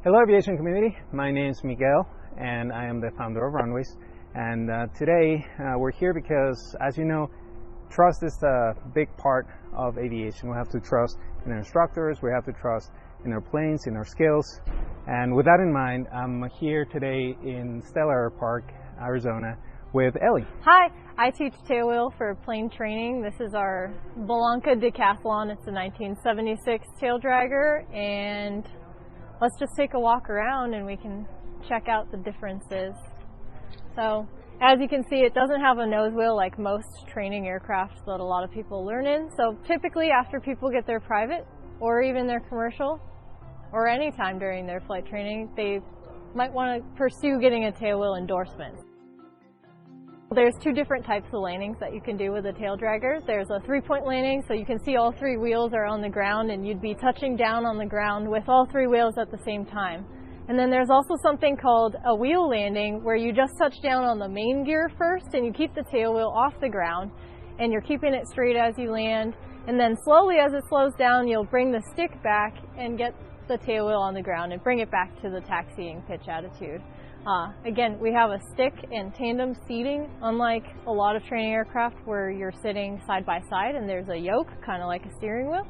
Hello aviation community, my name is Miguel and I am the founder of Runways, and today we're here because, as you know, trust is a big part of aviation. We have to trust in our instructors, we have to trust in our planes, in our skills, and with that in mind, I'm here today in Stellar Park, Arizona with Ellie. Hi, I teach tailwheel for plane training. This is our Blanca Decathlon. It's a 1976 tail dragger, and let's just take a walk around and we can check out the differences. So, as you can see, it doesn't have a nose wheel like most training aircraft that a lot of people learn in. So typically after people get their private or even their commercial or any time during their flight training, they might want to pursue getting a tailwheel endorsement. There's two different types of landings that you can do with a tail dragger. There's a 3-point landing, so you can see all three wheels are on the ground and you'd be touching down on the ground with all three wheels at the same time. And then there's also something called a wheel landing, where you just touch down on the main gear first and you keep the tail wheel off the ground and you're keeping it straight as you land. And then slowly as it slows down, you'll bring the stick back and get the tail wheel on the ground and bring it back to the taxiing pitch attitude. Again, we have a stick and tandem seating, unlike a lot of training aircraft where you're sitting side by side and there's a yoke, kind of like a steering wheel.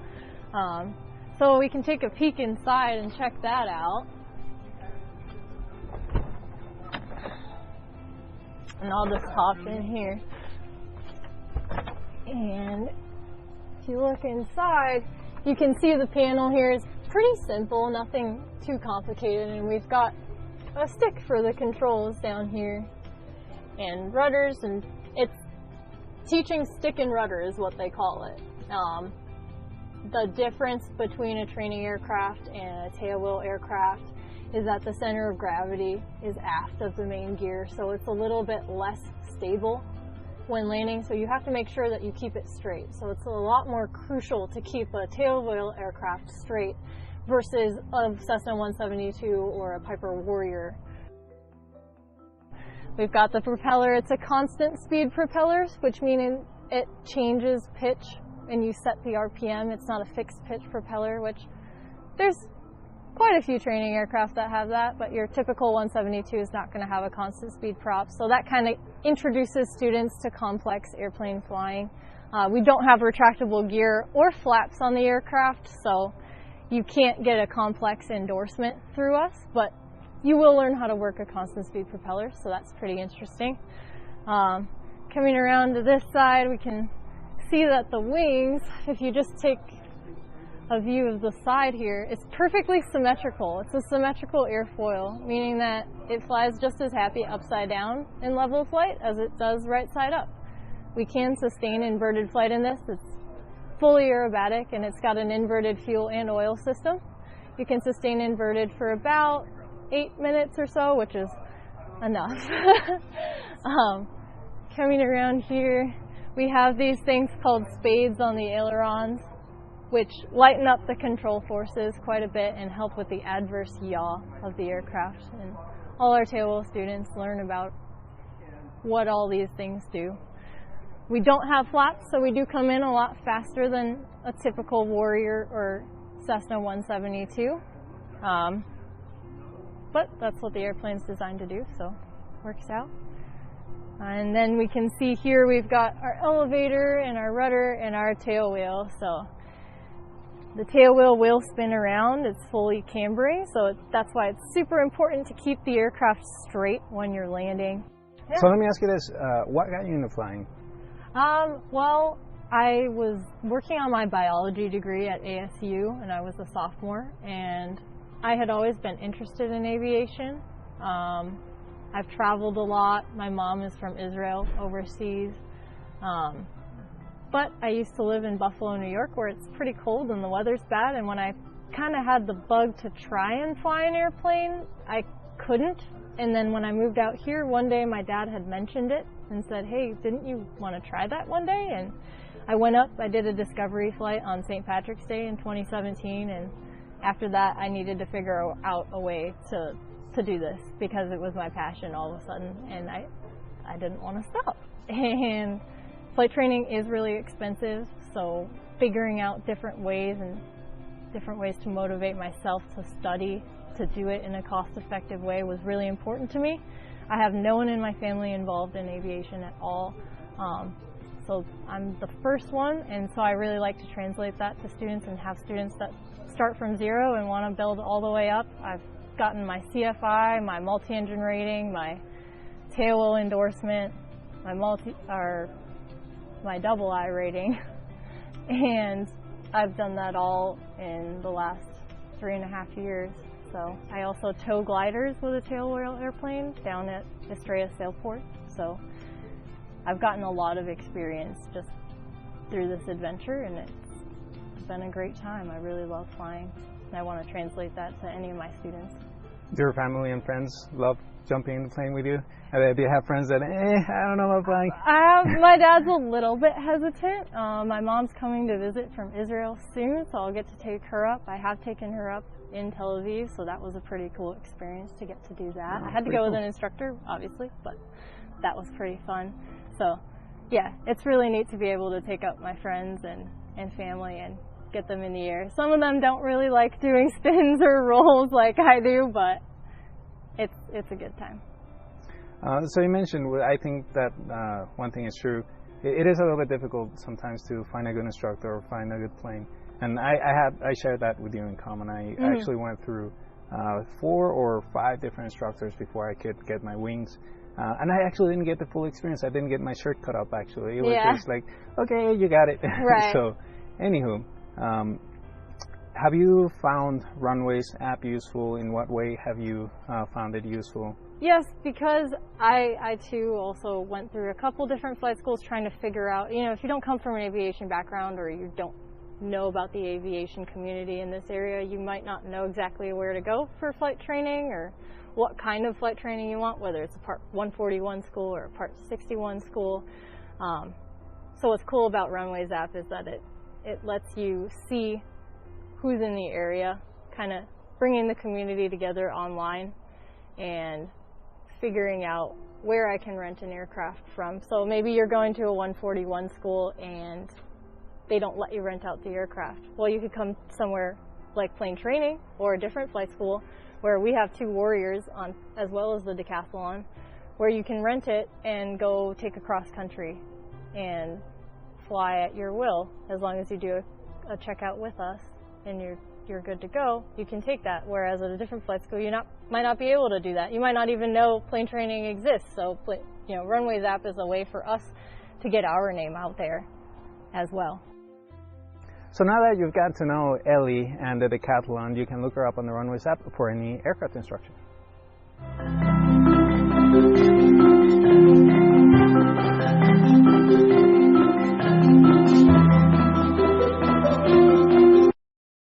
So we can take a peek inside and check that out. And I'll just hop in here. And if you look inside, you can see the panel here is pretty simple, nothing too complicated, and we've got a stick for the controls down here and rudders, and it's teaching stick and rudder is what they call it. The difference between a training aircraft and a tailwheel aircraft is that the center of gravity is aft of the main gear, so it's a little bit less stable when landing, so you have to make sure that you keep it straight. So it's a lot more crucial to keep a tailwheel aircraft straight versus a Cessna 172 or a Piper Warrior. We've got the propeller. It's a constant speed propeller, which means it changes pitch and you set the RPM. It's not a fixed pitch propeller, which there's quite a few training aircraft that have that, but your typical 172 is not going to have a constant speed prop. So that kind of introduces students to complex airplane flying. We don't have retractable gear or flaps on the aircraft, so you can't get a complex endorsement through us, but you will learn how to work a constant speed propeller, so that's pretty interesting. Coming around to this side, we can see that the wings, if you just take a view of the side here, it's perfectly symmetrical. It's a symmetrical airfoil, meaning that it flies just as happy upside down in level flight as it does right side up. We can sustain inverted flight in this. It's fully aerobatic and it's got an inverted fuel and oil system. You can sustain inverted for about 8 minutes or so, which is enough. Coming around here, we have these things called spades on the ailerons, which lighten up the control forces quite a bit and help with the adverse yaw of the aircraft. And all our tailwheel students learn about what all these things do. We don't have flaps, so we do come in a lot faster than a typical Warrior or Cessna 172. But that's what the airplane's designed to do, so works out. And then we can see here we've got our elevator and our rudder and our tail wheel. So the tail wheel will spin around. It's fully cambering, so that's why it's super important to keep the aircraft straight when you're landing. Yeah. So let me ask you this, what got you into flying? Well, I was working on my biology degree at ASU and I was a sophomore, and I had always been interested in aviation. I've traveled a lot. My mom is from Israel, overseas. But I used to live in Buffalo, New York, where it's pretty cold and the weather's bad, and when I kind of had the bug to try and fly an airplane, I couldn't. And then when I moved out here, one day my dad had mentioned it and said, hey, didn't you want to try that one day? And I went up, I did a discovery flight on St. Patrick's Day in 2017, and after that I needed to figure out a way to do this because it was my passion all of a sudden, and I didn't want to stop. And flight training is really expensive, so figuring out different ways and different ways to motivate myself to study, to do it in a cost-effective way was really important to me. I have no one in my family involved in aviation at all. So I'm the first one, and so I really like to translate that to students and have students that start from zero and want to build all the way up. I've gotten my CFI, my multi-engine rating, my tailwheel endorsement, my double I rating, and I've done that all in the last 3.5 years. So I also tow gliders with a tailwheel airplane down at Estrella Sailport. So I've gotten a lot of experience just through this adventure, and it's been a great time. I really love flying, and I want to translate that to any of my students. Do your family and friends love jumping in the plane with you? Do you have friends that, I don't know about flying? My dad's a little bit hesitant. My mom's coming to visit from Israel soon, so I'll get to take her up. I have taken her up in Tel Aviv, so that was a pretty cool experience to get to do that. I had to go with an instructor, obviously, but that was pretty fun. So yeah, it's really neat to be able to take up my friends and family and get them in the air. Some of them don't really like doing spins or rolls like I do, but it's a good time. So you mentioned, I think that one thing is true. It is a little bit difficult sometimes to find a good instructor or find a good plane. And I shared that with you in common. I actually went through 4 or 5 different instructors before I could get my wings. And I actually didn't get the full experience. I didn't get my shirt cut up, actually. It was just like, okay, you got it. Right. So, anywho, have you found Runways app useful? In what way have you found it useful? Yes, because I too also went through a couple different flight schools trying to figure out, if you don't come from an aviation background or you don't know about the aviation community in this area, you might not know exactly where to go for flight training or what kind of flight training you want, whether it's a Part 141 school or a Part 61 school. So what's cool about Runways app is that it lets you see who's in the area, kind of bringing the community together online and figuring out where I can rent an aircraft from. So maybe you're going to a 141 school and they don't let you rent out the aircraft. Well, you could come somewhere like plane training or a different flight school where we have 2 Warriors on, as well as the decathlon, where you can rent it and go take a cross country and fly at your will. As long as you do a checkout with us and you're good to go, you can take that. Whereas at a different flight school, you might not be able to do that. You might not even know plane training exists. So, Runways app is a way for us to get our name out there as well. So now that you've got to know Ellie and the decathlon, you can look her up on the Runways app for any aircraft instruction.